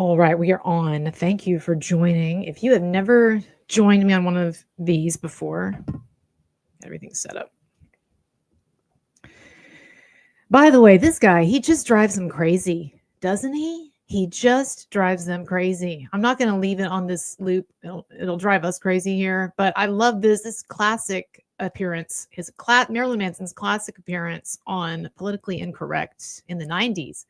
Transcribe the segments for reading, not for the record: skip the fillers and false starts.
All right, we are on. Thank you for joining. If you have never joined me on one of these before, everything's set up. By the way, this guy, he just drives them crazy, doesn't he? He just drives them crazy. I'm not going to leave it on this loop. It'll drive us crazy here, but I love this classic appearance, Marilyn Manson's classic appearance on Politically Incorrect in the 90s.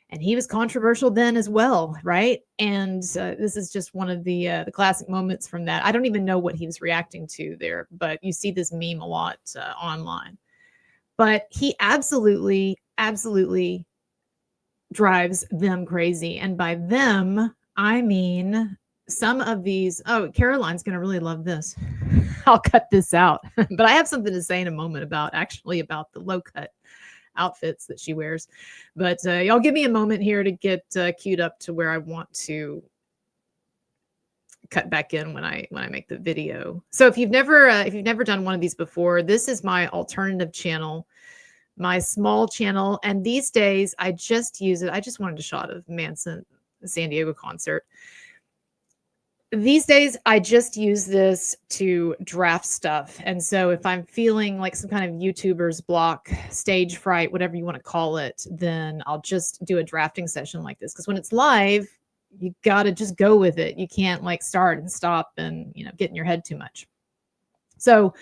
And he was controversial then as well, right? And this is just one of the classic moments from that. I don't even know what he was reacting to there, but you see this meme a lot online. But he absolutely, absolutely drives them crazy. And by them, I mean some of these. Oh, Caroline's going to really love this. I'll cut this out. But I have something to say in a moment about the low cut outfits that she wears. But y'all give me a moment here to get queued up to where I want to cut back in when I make the video. So if you've never done one of these before, this is my alternative channel, my small channel, and these days I just use it. I just wanted a shot of Manson San Diego concert. These days, I just use this to draft stuff. And so if I'm feeling like some kind of YouTuber's block, stage fright, whatever you want to call it, then I'll just do a drafting session like this. Because when it's live, you got to just go with it. You can't like start and stop and, get in your head too much. So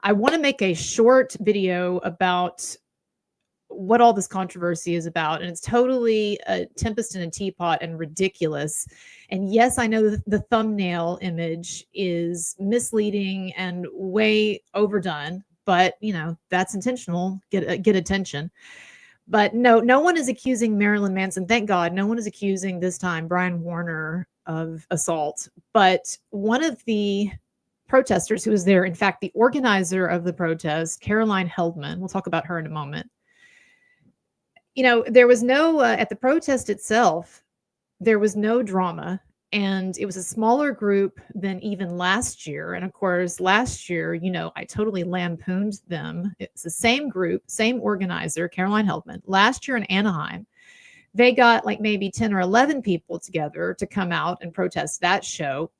I want to make a short video about what all this controversy is about. And it's totally a tempest in a teapot and ridiculous. And yes, I know the thumbnail image is misleading and way overdone, but that's intentional. Get attention. But no one is accusing Marilyn Manson. Thank God, no one is accusing this time Brian Warner of assault. But one of the protesters who was there, in fact, the organizer of the protest, Caroline Heldman, we'll talk about her in a moment. There was no, at the protest itself, there was no drama, and it was a smaller group than even last year. And of course, last year, I totally lampooned them. It's the same group, same organizer, Caroline Heldman. Last year in Anaheim, they got like maybe 10 or 11 people together to come out and protest that show.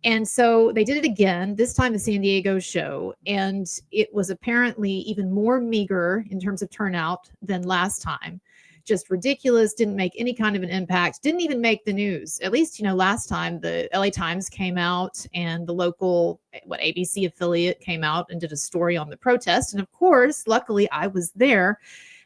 And so they did it again, this time the San Diego show, and it was apparently even more meager in terms of turnout than last time. Just ridiculous, didn't make any kind of an impact, didn't even make the news. At least, last time the LA Times came out and the local, ABC affiliate came out and did a story on the protest. And of course, luckily I was there.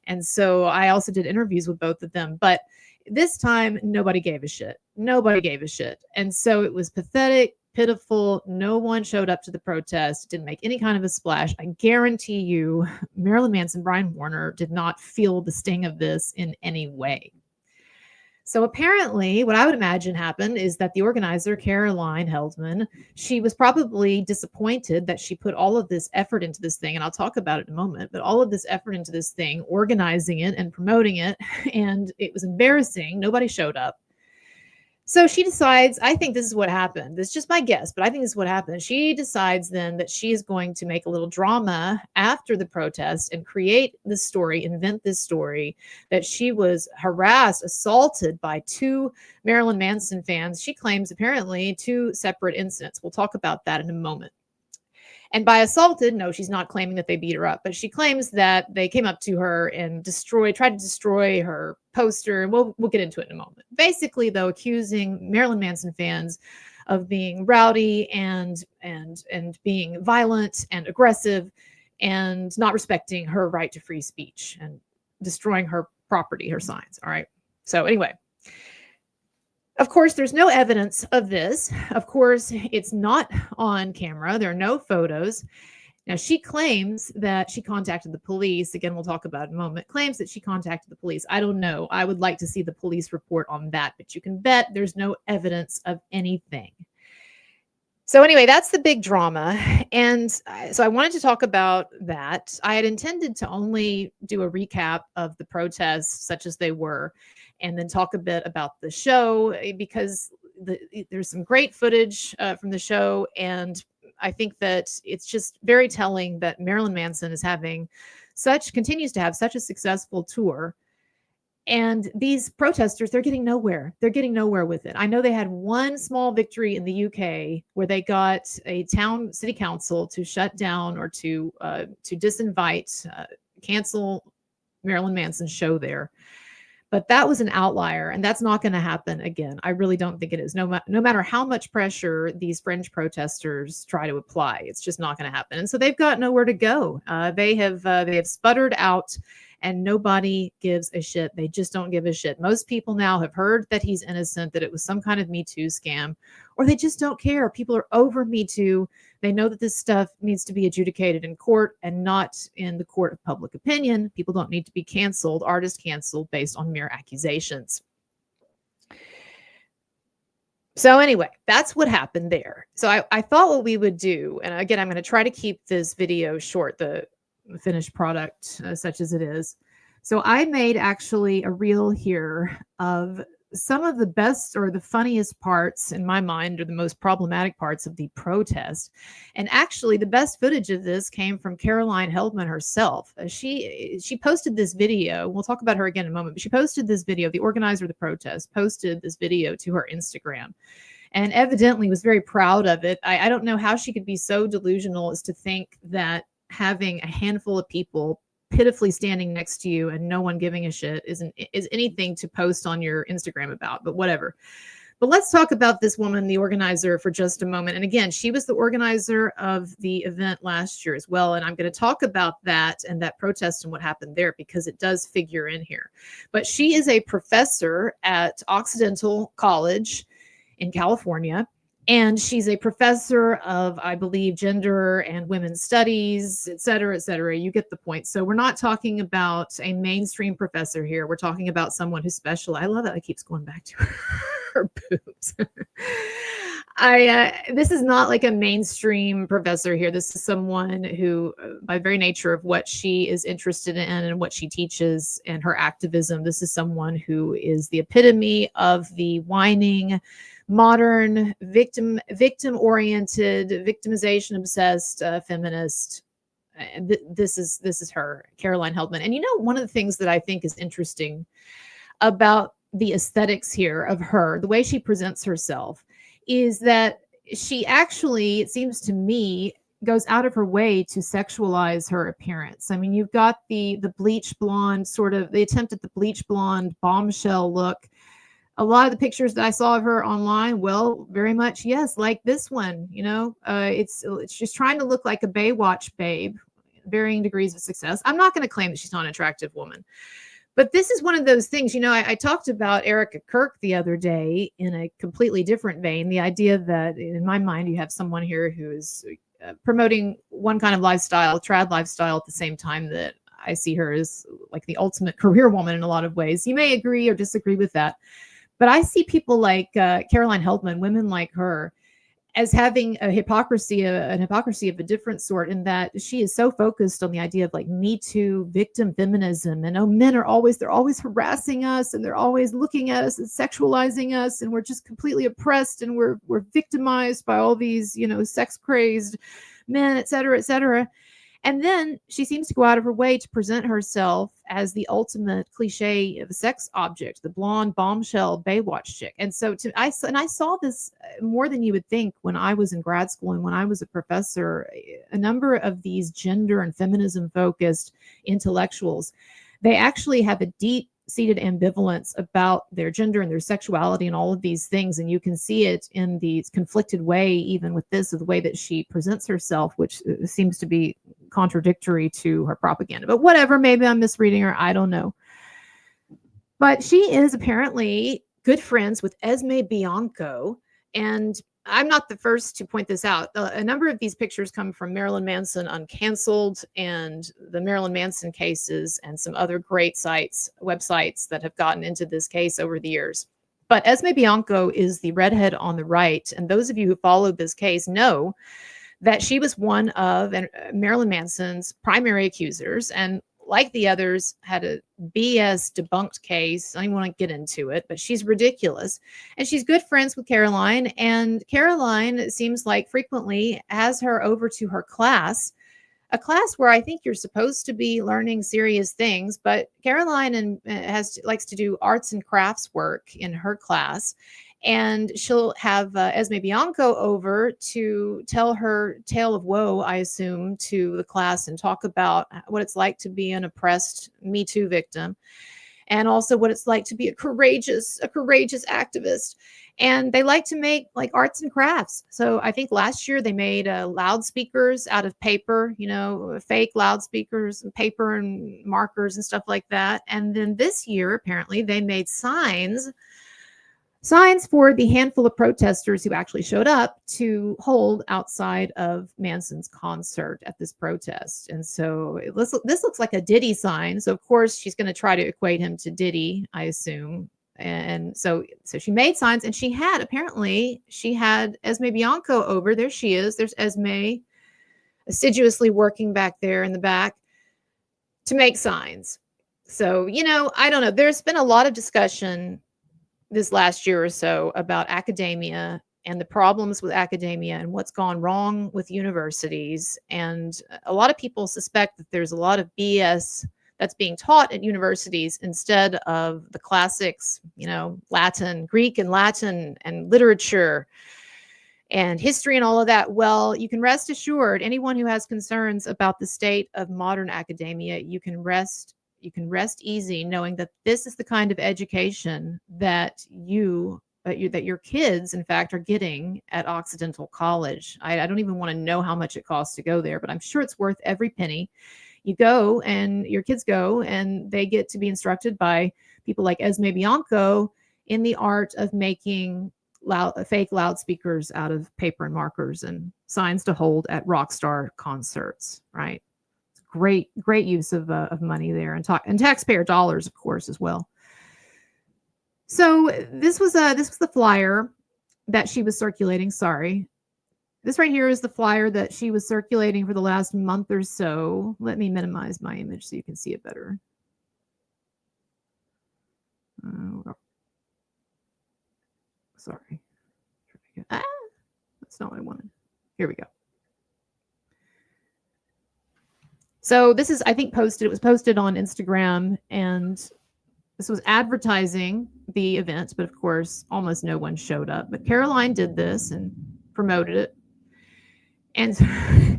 And so I also did interviews with both of them. But this time, nobody gave a shit. Nobody gave a shit. And so it was pathetic, pitiful. No one showed up to the protest. It didn't make any kind of a splash. I guarantee you, Marilyn Manson, Brian Warner did not feel the sting of this in any way. So apparently, what I would imagine happened is that the organizer, Caroline Heldman, she was probably disappointed that she put all of this effort into this thing, and I'll talk about it in a moment, but all of this effort into this thing, organizing it and promoting it, and it was embarrassing. Nobody showed up. So she decides, I think this is what happened. This is just my guess, but I think this is what happened. She decides then that she is going to make a little drama after the protest and create this story, invent this story that she was harassed, assaulted by two Marilyn Manson fans. She claims apparently two separate incidents. We'll talk about that in a moment. And by assaulted, no, she's not claiming that they beat her up, but she claims that they came up to her and tried to destroy her poster. And we'll get into it in a moment. Basically, though, accusing Marilyn Manson fans of being rowdy and being violent and aggressive and not respecting her right to free speech and destroying her property, her signs. All right. So anyway. Of course, there's no evidence of this. Of course, it's not on camera. There are no photos. Now, she claims that she contacted the police. Again, we'll talk about it in a moment. Claims that she contacted the police. I don't know. I would like to see the police report on that, but you can bet there's no evidence of anything. So anyway, that's the big drama. And so I wanted to talk about that. I had intended to only do a recap of the protests such as they were, and then talk a bit about the show because there's some great footage from the show. And I think that it's just very telling that Marilyn Manson continues to have such a successful tour. And these protesters, they're getting nowhere. They're getting nowhere with it. I know they had one small victory in the UK where they got a town city council to shut down or to disinvite, cancel Marilyn Manson's show there. But that was an outlier, and that's not going to happen again. I really don't think it is. No matter how much pressure these fringe protesters try to apply, it's just not going to happen. And so they've got nowhere to go. They have sputtered out, and nobody gives a shit. They just don't give a shit. Most people now have heard that he's innocent, that it was some kind of Me Too scam, or they just don't care. People are over Me Too. They know that this stuff needs to be adjudicated in court and not in the court of public opinion. People don't need to be canceled, artists canceled based on mere accusations. So anyway, that's what happened there. So I thought what we would do, and again, I'm going to try to keep this video short, the finished product, such as it is. So I made actually a reel here of some of the best or the funniest parts in my mind, or the most problematic parts of the protest. And actually the best footage of this came from Caroline Heldman herself. She posted this video. We'll talk about her again in a moment, but she posted this video. The organizer of the protest posted this video to her Instagram and evidently was very proud of it. I don't know how she could be so delusional as to think that having a handful of people pitifully standing next to you and no one giving a shit is anything to post on your Instagram about, but whatever. But let's talk about this woman, the organizer, for just a moment. And again, she was the organizer of the event last year as well. And I'm going to talk about that and that protest and what happened there because it does figure in here. But she is a professor at Occidental College in California. And she's a professor of, I believe, gender and women's studies, et cetera, et cetera. You get the point. So we're not talking about a mainstream professor here. We're talking about someone who's special. I love that it keeps going back to her boobs. This is not like a mainstream professor here. This is someone who, by very nature of what she is interested in and what she teaches and her activism, this is someone who is the epitome of the whining, modern, victim-oriented, victimization-obsessed feminist. This is her, Caroline Heldman. And you know, one of the things that I think is interesting about the aesthetics here of her, the way she presents herself, is that she actually, it seems to me, goes out of her way to sexualize her appearance. I mean, you've got the bleach blonde, sort of the attempt at the bleach blonde bombshell look. A lot of the pictures that I saw of her online, well, very much, yes, like this one, you know, it's just trying to look like a Baywatch babe, varying degrees of success. I'm not going to claim that she's not an attractive woman, but this is one of those things, you know, I talked about Erica Kirk the other day in a completely different vein. The idea that in my mind, you have someone here who is promoting one kind of lifestyle, trad lifestyle, at the same time that I see her as like the ultimate career woman in a lot of ways. You may agree or disagree with that. But I see people like Caroline Heldman, women like her, as having an hypocrisy of a different sort, in that she is so focused on the idea of like Me Too, victim feminism, and men are always harassing us, and they're always looking at us and sexualizing us, and we're just completely oppressed, and we're victimized by all these, you know, sex crazed men, et cetera, et cetera. And then she seems to go out of her way to present herself as the ultimate cliche of a sex object, the blonde bombshell Baywatch chick. And so I saw this more than you would think when I was in grad school and when I was a professor. A number of these gender and feminism focused intellectuals, they actually have a deep-seated ambivalence about their gender and their sexuality and all of these things. And you can see it in the conflicted way, even with this, of the way that she presents herself, which seems to be contradictory to her propaganda. But whatever, maybe I'm misreading her. I don't know. But she is apparently good friends with Esme Bianco. And I'm not the first to point this out. A number of these pictures come from Marilyn Manson Uncanceled and the Marilyn Manson cases and some other great websites that have gotten into this case over the years. But Esme Bianco is the redhead on the right. And those of you who followed this case know that she was one of Marilyn Manson's primary accusers, and like the others, had a BS debunked case. I don't want to get into it, but she's ridiculous. And she's good friends with Caroline. And Caroline, it seems like, frequently has her over to her class a class where I think you're supposed to be learning serious things, but Caroline likes to do arts and crafts work in her class, and she'll have Esme Bianco over to tell her tale of woe, I assume, to the class and talk about what it's like to be an oppressed Me Too victim, and also what it's like to be a courageous activist. And they like to make like arts and crafts. So I think last year they made loudspeakers out of paper, fake loudspeakers and paper and markers and stuff like that. And then this year, apparently, they made signs for the handful of protesters who actually showed up to hold outside of Manson's concert at this protest. And so this looks like a Diddy sign. So of course she's going to try to equate him to Diddy, I assume. And so she made signs, and she had Esme Bianco over. There she is. There's Esme assiduously working back there in the back to make signs. So, I don't know. There's been a lot of discussion this last year or so about academia and the problems with academia and what's gone wrong with universities. And a lot of people suspect that there's a lot of BS that's being taught at universities instead of the classics, Greek and Latin and literature and history and all of that. Well, you can rest assured, anyone who has concerns about the state of modern academia, you can rest easy knowing that this is the kind of education that your kids, in fact, are getting at Occidental College. I don't even want to know how much it costs to go there, but I'm sure it's worth every penny. You go, and your kids go, and they get to be instructed by people like Esme Bianco in the art of making fake loudspeakers out of paper and markers and signs to hold at rock star concerts, right? Great use of money there, and taxpayer dollars, of course, as well. So this was the flyer that she was circulating. Sorry, this right here is the flyer that she was circulating for the last month or so. Let me minimize my image so you can see it better. Sorry, that's not what I wanted. Here we go. So this is, I think, posted. It was posted on Instagram, and this was advertising the event, but of course, almost no one showed up. But Caroline did this and promoted it, and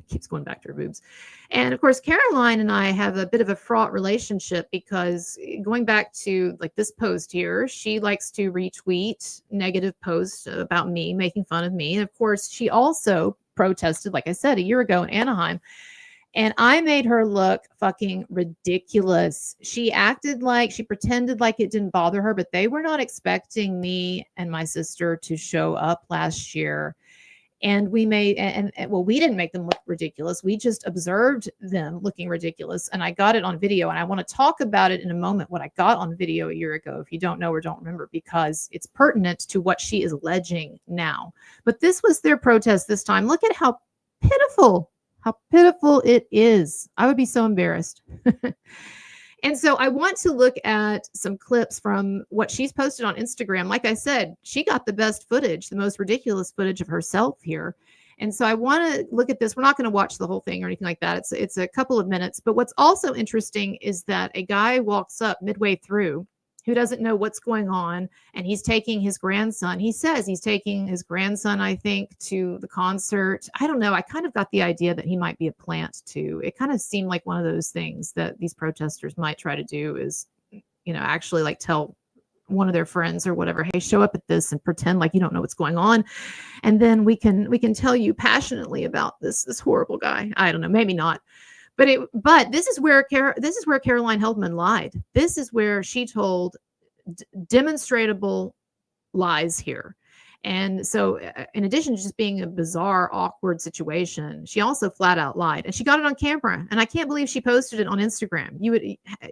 keeps going back to her boobs. And of course, Caroline and I have a bit of a fraught relationship, because going back to like this post here, she likes to retweet negative posts about me, making fun of me. And of course, she also protested, like I said, a year ago in Anaheim. And I made her look fucking ridiculous. She pretended like it didn't bother her, but they were not expecting me and my sister to show up last year. And we didn't make them look ridiculous. We just observed them looking ridiculous. And I got it on video. And I want to talk about it in a moment, what I got on video a year ago, if you don't know or don't remember, because it's pertinent to what she is alleging now. But this was their protest this time. Look at how pitiful it is. I would be so embarrassed. And so I want to look at some clips from what she's posted on Instagram. Like I said, she got the best footage, the most ridiculous footage of herself here. And so I want to look at this. We're not going to watch the whole thing or anything like that. It's a couple of minutes. But what's also interesting is that a guy walks up midway through who doesn't know what's going on, and he's taking his grandson. He says he's taking his grandson, I think, to the concert. I don't know. I kind of got the idea that he might be a plant too. It kind of seemed like one of those things that these protesters might try to do is, actually like tell one of their friends or whatever, hey, show up at this and pretend like you don't know what's going on. And then we can tell you passionately about this horrible guy. I don't know, maybe not. But this is where Caroline Heldman lied. This is where she told demonstrable lies here. And so in addition to just being a bizarre, awkward situation, she also flat out lied, and she got it on camera. And I can't believe she posted it on Instagram.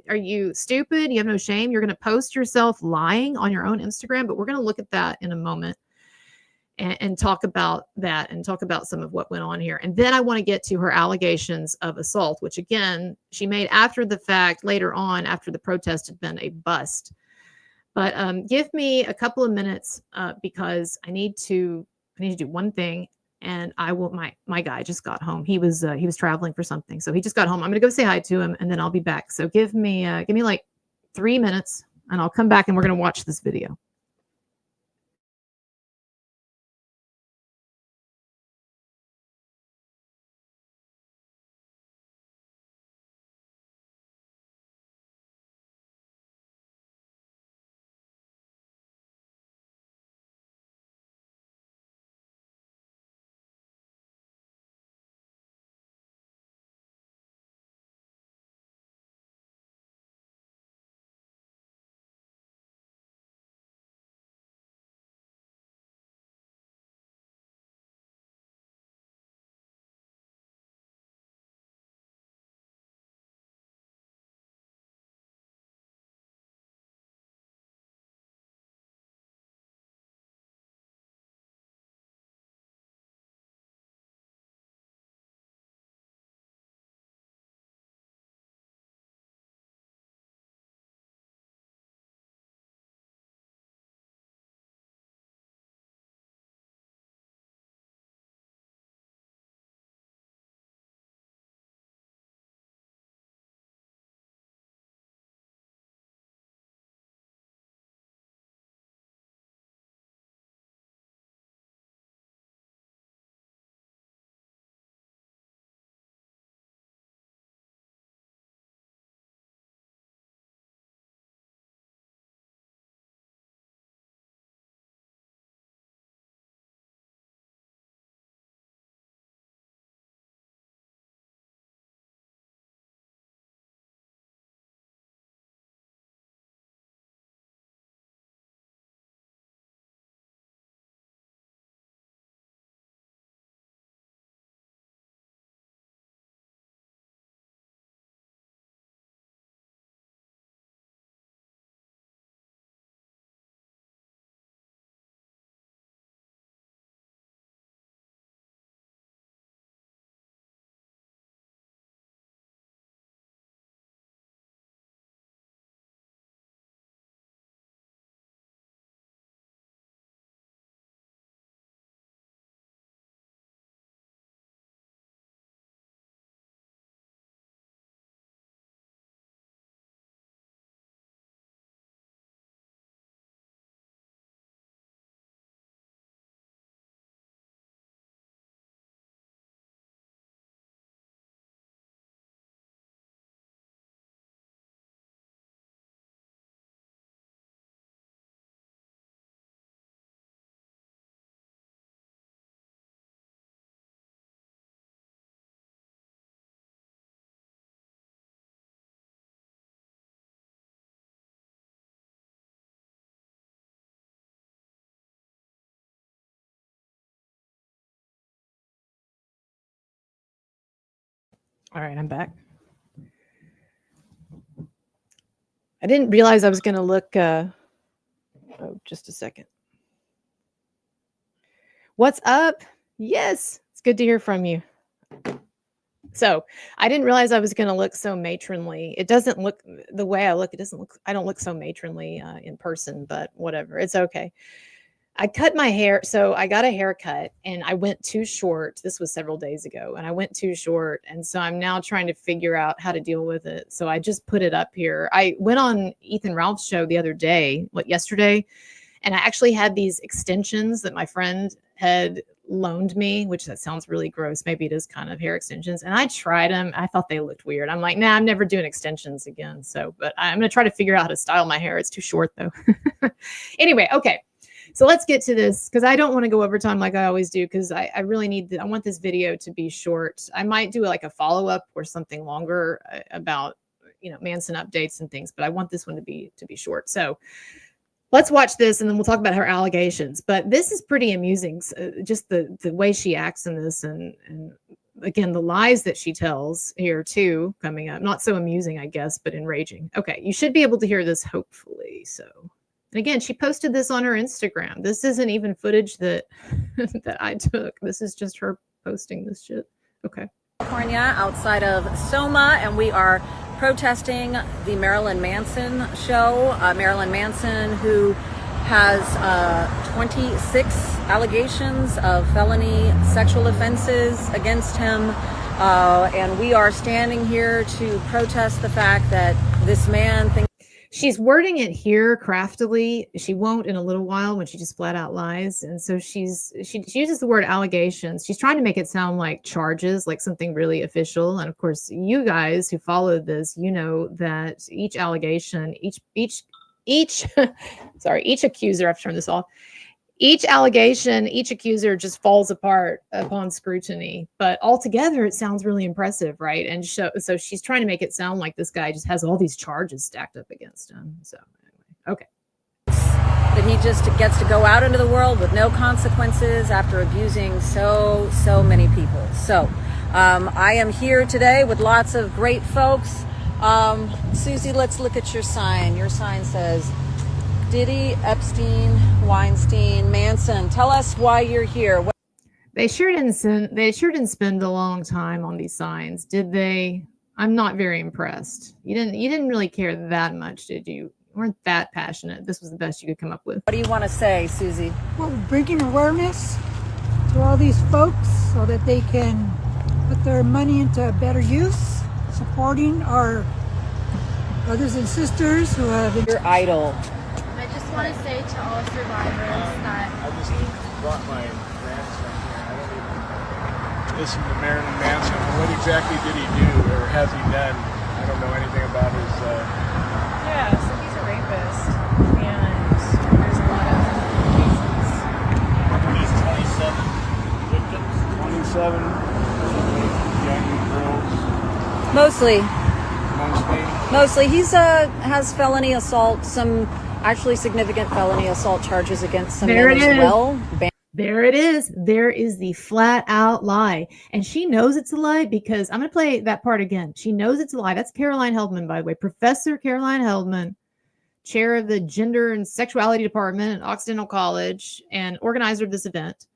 Are you stupid? You have no shame? You're going to post yourself lying on your own Instagram? But we're going to look at that in a moment. And talk about that, and talk about some of what went on here. And then I want to get to her allegations of assault, which again, she made after the fact, later on, after the protest had been a bust. But give me a couple of minutes because I need to do one thing. and my guy just got home. He was traveling for something, so he just got home. I'm gonna go say hi to him, and then I'll be back. So give me like 3 minutes, and I'll come back, and we're gonna watch this video. All right, I'm back. I didn't realize I was going to look. Oh, just a second. What's up? Yes, it's good to hear from you. So I didn't realize I was going to look so matronly. It doesn't look the way I look. It doesn't look. I don't look so matronly in person, but whatever. It's okay. I cut my hair. So I got a haircut and I went too short. This was several days ago and I went too short. And so I'm now trying to figure out how to deal with it. So I just put it up here. I went on Ethan Ralph's show the other day, yesterday? And I actually had these extensions that my friend had loaned me, which that sounds really gross. Maybe it is kind of hair extensions. And I tried them. I thought they looked weird. I'm like, nah, I'm never doing extensions again. So, but I'm going to try to figure out how to style my hair. It's too short though. Anyway, okay. So let's get to this because I don't want to go over time like I always do because I really I want this video to be short. I might do like a follow-up or something longer about, Manson updates and things, but I want this one to be short. So let's watch this and then we'll talk about her allegations. But this is pretty amusing, just the way she acts in this and again, the lies that she tells here too coming up. Not so amusing, I guess, but enraging. Okay, you should be able to hear this hopefully. So. And again, she posted this on her Instagram. This isn't even footage that that I took. This is just her posting this shit. Okay. California, outside of Soma, and we are protesting the Marilyn Manson show. Marilyn Manson, who has 26 allegations of felony sexual offenses against him. And we are standing here to protest the fact that this man thinks. She's wording it here craftily. She won't in a little while when she just flat out lies. And so she uses the word allegations. She's trying to make it sound like charges, like something really official. And of course, you guys who followed this, you know that each allegation, each sorry, each accuser, I've turned this off. Each allegation, each accuser just falls apart upon scrutiny, but altogether it sounds really impressive, right? And so she's trying to make it sound like this guy just has all these charges stacked up against him. So anyway, okay. That he just gets to go out into the world with no consequences after abusing so many people. So I am here today with lots of great folks. Susie, let's look at your sign. Your sign says Diddy, Epstein, Weinstein, Manson. Tell us why you're here. They sure didn't spend a long time on these signs, did they? I'm not very impressed. You didn't really care that much, did you? You weren't that passionate. This was the best you could come up with. What do you want to say, Susie? Well, bringing awareness to all these folks so that they can put their money into better use, supporting our brothers and sisters who have Your idol. I just want to say to all survivors that I just brought my grandson here. I don't even listen to Marilyn Manson. What exactly did he do, or has he done? I don't know anything about his. yeah, so he's a rapist, and there's a lot of cases. These 27 victims. 27 young girls. Mostly. He's has felony assault, some actually significant felony assault charges against some men as well. There it is. There is the flat out lie. And she knows it's a lie because I'm going to play that part again. She knows it's a lie. That's Caroline Heldman, by the way. Professor Caroline Heldman, chair of the Gender and Sexuality Department at Occidental College and organizer of this event.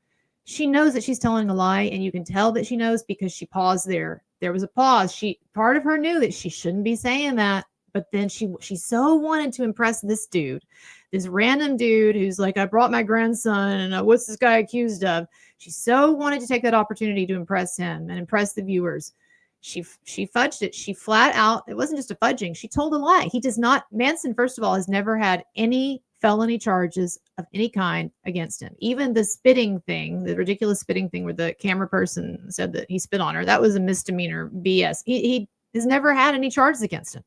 She knows that she's telling a lie, and you can tell that she knows because she paused there. There was a pause. Part of her knew that she shouldn't be saying that. But then she so wanted to impress this dude, this random dude who's like, I brought my grandson, and what's this guy accused of? She so wanted to take that opportunity to impress him and impress the viewers. She fudged it. She flat out, it wasn't just a fudging. She told a lie. He does not, Manson, first of all, has never had any felony charges of any kind against him. Even the spitting thing, the ridiculous spitting thing where the camera person said that he spit on her, that was a misdemeanor BS. He has never had any charges against him.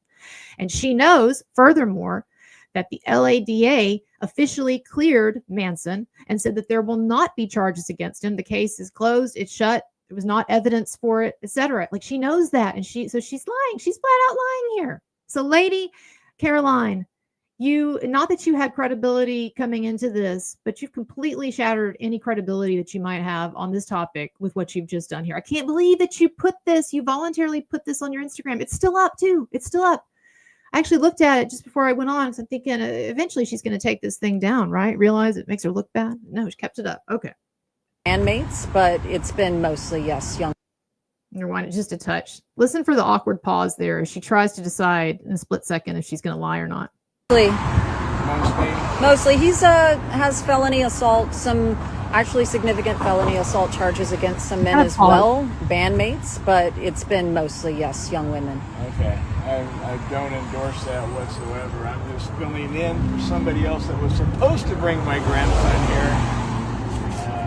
And she knows, furthermore, that the LADA officially cleared Manson and said that there will not be charges against him. The case is closed. It's shut. There was not evidence for it, etc. Like, she knows that. And she's lying. She's flat out lying here. So, Lady Caroline, not that you had credibility coming into this, but you've completely shattered any credibility that you might have on this topic with what you've just done here. I can't believe that you voluntarily put this on your Instagram. It's still up too. It's still up. I actually looked at it just before I went on. So I'm thinking eventually she's going to take this thing down, right? Realize it makes her look bad. No, she kept it up. Okay. Bandmates, but it's been mostly, yes, young. Rewind it just a touch. Listen for the awkward pause there as she tries to decide in a split second if she's going to lie or not. Mostly. He's has felony assault, some actually significant felony assault charges against some men as well, bandmates, but it's been mostly, yes, young women. Okay. I don't endorse that whatsoever. I'm just filling in for somebody else that was supposed to bring my grandson here.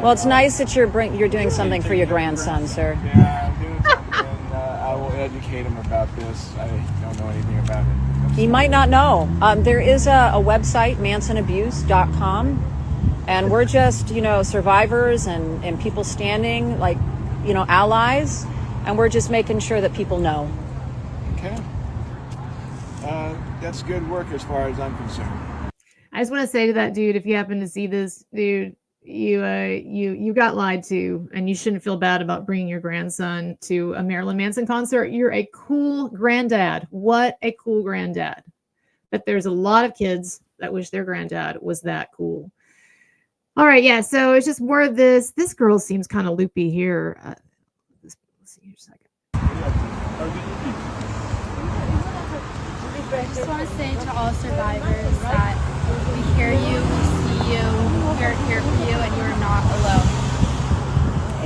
Well, it's nice that you're doing something for your grandson, sir. Yeah, I'm doing something, and I will educate him about this. I don't know anything about it. He might not know. There is a website, mansonabuse.com, and we're just, survivors and people standing, like, allies, and we're just making sure that people know. Okay. That's good work as far as I'm concerned. I just want to say to that dude, if you happen to see this, dude, you got lied to, and you shouldn't feel bad about bringing your grandson to a Marilyn Manson concert. You're a cool granddad. What a cool granddad. But there's a lot of kids that wish their granddad was that cool. All right, yeah, so it's just more of this. This girl seems kind of loopy here. Let's see here a second. I just want to say to all survivors that we hear you, we see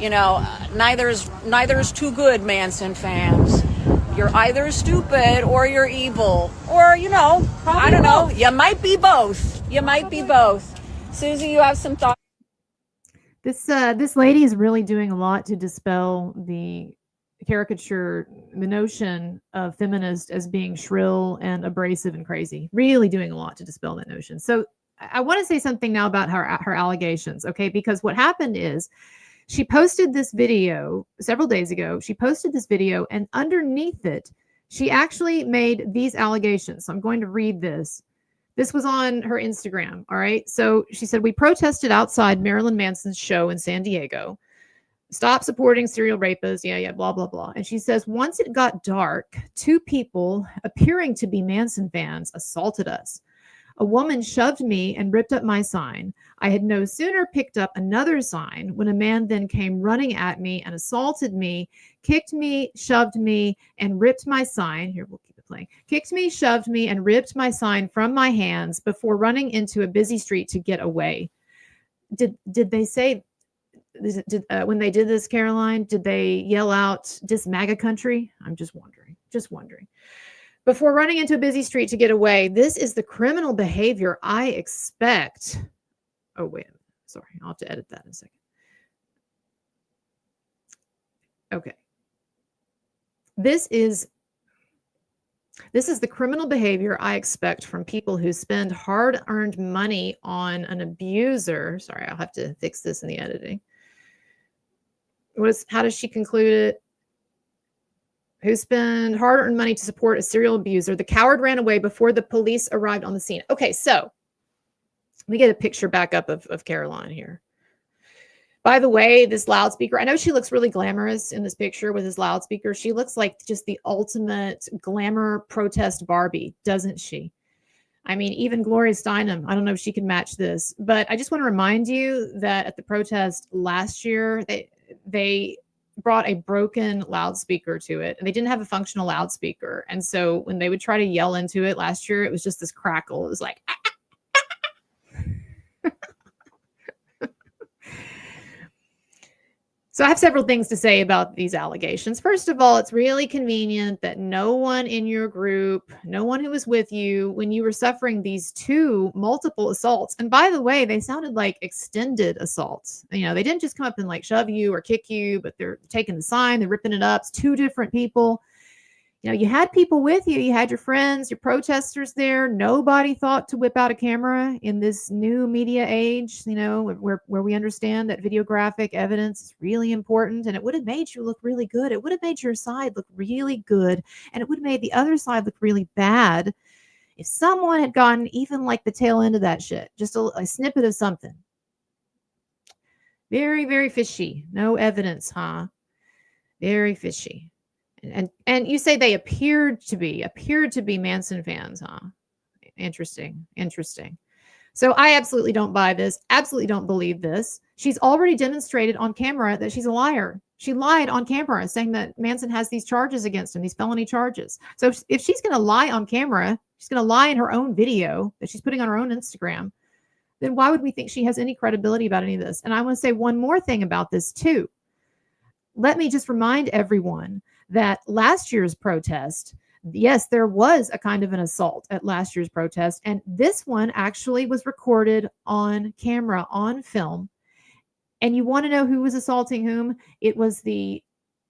You know, neither's too good, Manson fans. You're either stupid or you're evil, or you know, probably I don't know. You might be both. You might be both. Susie, you have some thoughts? This lady is really doing a lot to dispel the caricature, the notion of feminist as being shrill and abrasive and crazy. Really doing a lot to dispel that notion. So I want to say something now about her allegations, okay? Because what happened is she posted this video several days ago. She posted this video, and underneath it, she actually made these allegations. So I'm going to read this. This was on her Instagram. All right. So she said, "We protested outside Marilyn Manson's show in San Diego. Stop supporting serial rapists." Yeah, blah, blah, blah. And she says, "Once it got dark, two people appearing to be Manson fans assaulted us. A woman shoved me and ripped up my sign. I had no sooner picked up another sign when a man then came running at me and assaulted me, kicked me, shoved me, and ripped my sign." Here, we'll keep it playing. "Kicked me, shoved me, and ripped my sign from my hands before running into a busy street to get away." Did they say, when they did this, Caroline, did they yell out, "Dis MAGA country"? I'm just wondering. "Before running into a busy street to get away." This is the criminal behavior I expect. Oh, wait a minute. Sorry, I'll have to edit that in a second. Okay. This is the criminal behavior I expect from people who spend hard-earned money on an abuser. Sorry, I'll have to fix this in the editing. How does she conclude it? "Who spend hard-earned money to support a serial abuser. The coward ran away before the police arrived on the scene." Okay, so let me get a picture back up of Caroline here. By the way, this loudspeaker, I know she looks really glamorous in this picture with his loudspeaker. She looks like just the ultimate glamour protest Barbie, doesn't she? I mean, even Gloria Steinem, I don't know if she can match this, but I just want to remind you that at the protest last year, they brought a broken loudspeaker to it, and they didn't have a functional loudspeaker. And so when they would try to yell into it last year, it was just this crackle. It was like, So I have several things to say about these allegations. First of all, it's really convenient that no one in your group, no one who was with you when you were suffering these two multiple assaults. And by the way, they sounded like extended assaults. You know, they didn't just come up and like shove you or kick you, but they're taking the sign, they're ripping it up. It's two different people. You know, you had people with you. You had your friends, your protesters there. Nobody thought to whip out a camera in this new media age, you know, where we understand that videographic evidence is really important. And it would have made you look really good. It would have made your side look really good. And it would have made the other side look really bad if someone had gotten even like the tail end of that shit, just a snippet of something. Very, very fishy. No evidence, huh? Very fishy. And you say they appeared to be Manson fans, huh? Interesting. So I absolutely don't buy this. Absolutely don't believe this. She's already demonstrated on camera that she's a liar. She lied on camera saying that Manson has these charges against him, these felony charges. So if she's going to lie on camera, she's going to lie in her own video that she's putting on her own Instagram, then why would we think she has any credibility about any of this? And I want to say one more thing about this too. Let me just remind everyone that last year's protest, yes, there was a kind of an assault at last year's protest. And this one actually was recorded on camera, on film. And you want to know who was assaulting whom? It was the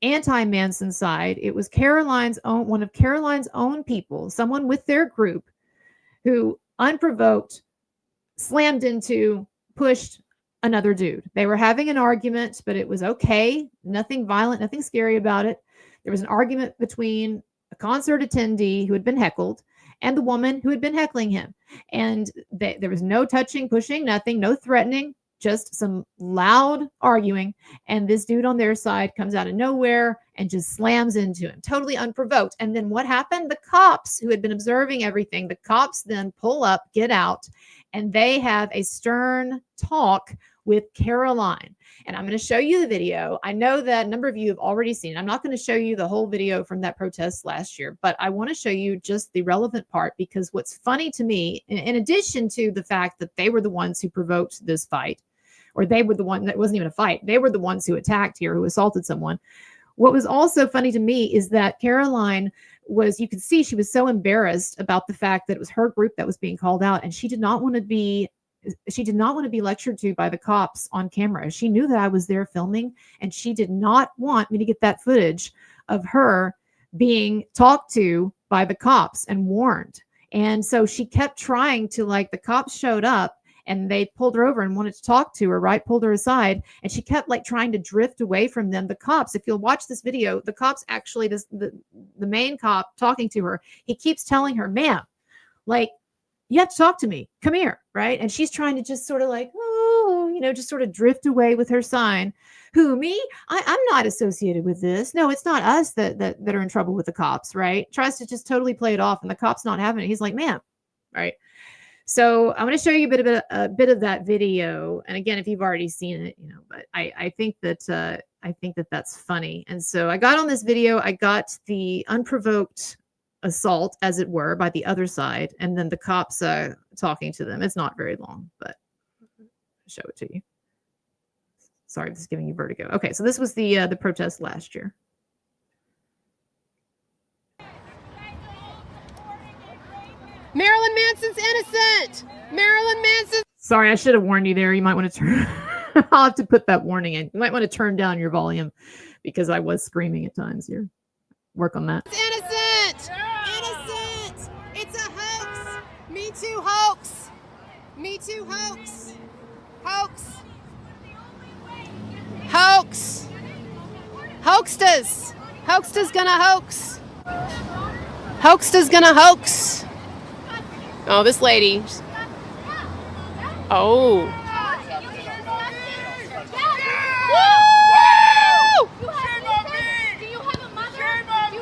anti-Manson side. It was one of Caroline's own people, someone with their group who unprovoked slammed into, pushed another dude. They were having an argument, but it was okay. Nothing violent, nothing scary about it. There was an argument between a concert attendee who had been heckled and the woman who had been heckling him. And there was no touching, pushing, nothing, no threatening, just some loud arguing. And this dude on their side comes out of nowhere and just slams into him, totally unprovoked. And then what happened? The cops who had been observing everything, the cops then pull up, get out, and they have a stern talk with Caroline. And I'm going to show you the video. I know that a number of you have already seen it. I'm not going to show you the whole video from that protest last year, but I want to show you just the relevant part, because what's funny to me, in addition to the fact that they were the ones who provoked this fight, or they were the one that wasn't even a fight. They were the ones who attacked here, who assaulted someone. What was also funny to me is that Caroline was, you could see she was so embarrassed about the fact that it was her group that was being called out, and she did not want to be lectured to by the cops on camera. She knew that I was there filming, and she did not want me to get that footage of her being talked to by the cops and warned. And so she kept trying to, like, the cops showed up and they pulled her over and wanted to talk to her, right? Pulled her aside. And she kept like trying to drift away from them. The cops, if you'll watch this video, the cops actually, the main cop talking to her, he keeps telling her, ma'am, like, you have to talk to me. Come here, right? And she's trying to just sort of like, oh, you know, just sort of drift away with her sign. Who, me? I'm not associated with this. No, it's not us that are in trouble with the cops, right? Tries to just totally play it off, and the cop's not having it. He's like, ma'am, right? So I'm going to show you a bit of that video. And again, if you've already seen it, you know, but I think that that's funny. And so I got on this video. I got the unprovoked assault, as it were, by the other side, and then the cops talking to them. It's not very long, but I'll show it to you. Sorry, this is giving you vertigo. Okay, so this was the protest last year. Marilyn Manson's innocent. Marilyn Manson. Sorry, I should have warned you there. You might want to turn. I'll have to put that warning in. You might want to turn down your volume because I was screaming at times here. Work on that. Innocent. Innocent. It's a hoax. Me Too hoax. Me Too hoax. Hoax. Hoax. Hoaxsters. Hoaxsters gonna hoax. Hoaxsters gonna hoax. Oh, this lady. Oh. Woo! Do you have a mother? Do you have a grandmother?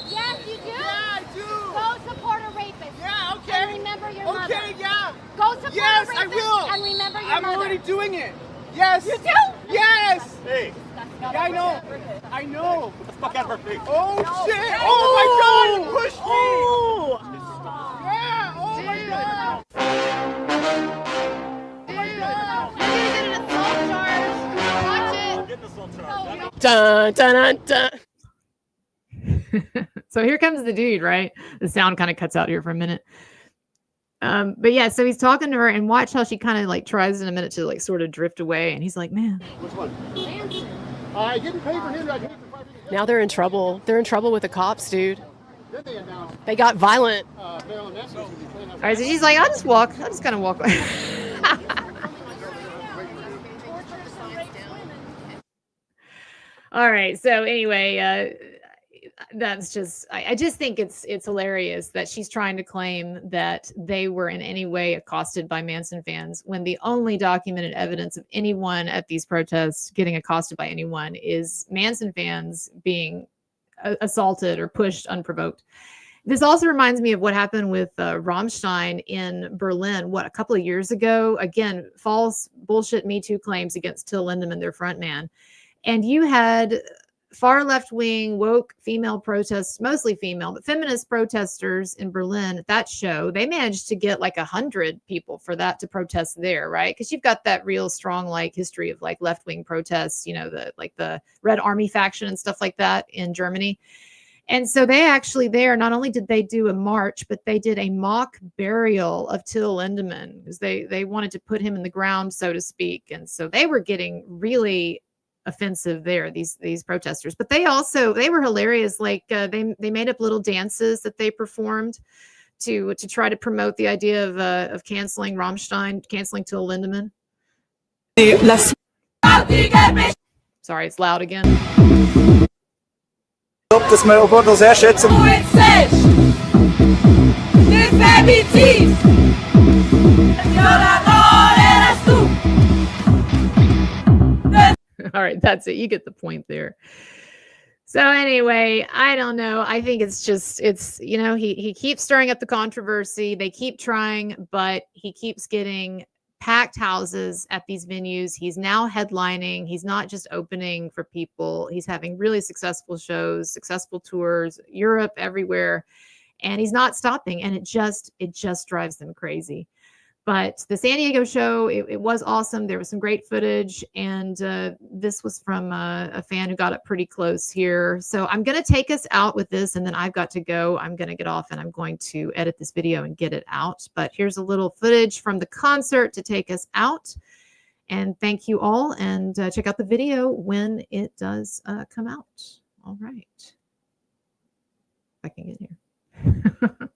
Yes, you do? Yeah, I do. Go support a rapist. Yeah, okay. And remember your mother. Okay, yeah. Go support Yes, a rapist I will. and remember your I'm mother. already doing it. Yes. You do? Yes. Hey. Yeah, I know. I know. Get the fuck out of her face. Oh, shit. Oh, my God. You pushed me. Oh. Yeah. Oh, my God. I'm getting assault charge. Dun, dun, dun, dun. So here comes the dude, right? The sound kind of cuts out here for a minute. But yeah, so he's talking to her, and watch how she kind of like tries in a minute to like sort of drift away, and he's like, man. Which one? I didn't pay for him. I paid for 5 minutes. Now they're in trouble. They're in trouble with the cops, dude. Then they announced They got violent. Marilyn Manson was going to be playing. All right, so she's like, I'll just kind of walk away. All right, so anyway, that's just, I just think it's hilarious that she's trying to claim that they were in any way accosted by Manson fans when the only documented evidence of anyone at these protests getting accosted by anyone is Manson fans being assaulted or pushed unprovoked. This also reminds me of what happened with Rammstein in Berlin, a couple of years ago. Again, false bullshit Me Too claims against Till Lindemann, their front man. And you had far left-wing woke female protests, mostly female, but feminist protesters in Berlin at that show. They managed to get like 100 people for that to protest there, right? Because you've got that real strong like history of like left-wing protests, you know, the Red Army faction and stuff like that in Germany. And so they actually there, not only did they do a march, but they did a mock burial of Till Lindemann because they wanted to put him in the ground, so to speak. And so they were getting really offensive there, these protesters. But they were hilarious. Like they made up little dances that they performed to try to promote the idea of canceling Rammstein, canceling Till Lindemann. Sorry, it's loud again. Das mein Roboter sehr schätzen. All right, that's it. You get the point there. So anyway, I don't know. I think it's you know, he keeps stirring up the controversy. They keep trying, but he keeps getting packed houses at these venues. He's now headlining. He's not just opening for people. He's having really successful shows, successful tours, Europe, everywhere. And he's not stopping. And it just drives them crazy. But the San Diego show, it was awesome. There was some great footage, and this was from a fan who got up pretty close here. So I'm going to take us out with this, and then I've got to go. I'm going to get off, and I'm going to edit this video and get it out. But here's a little footage from the concert to take us out. And thank you all, and check out the video when it does come out. All right. If I can get here.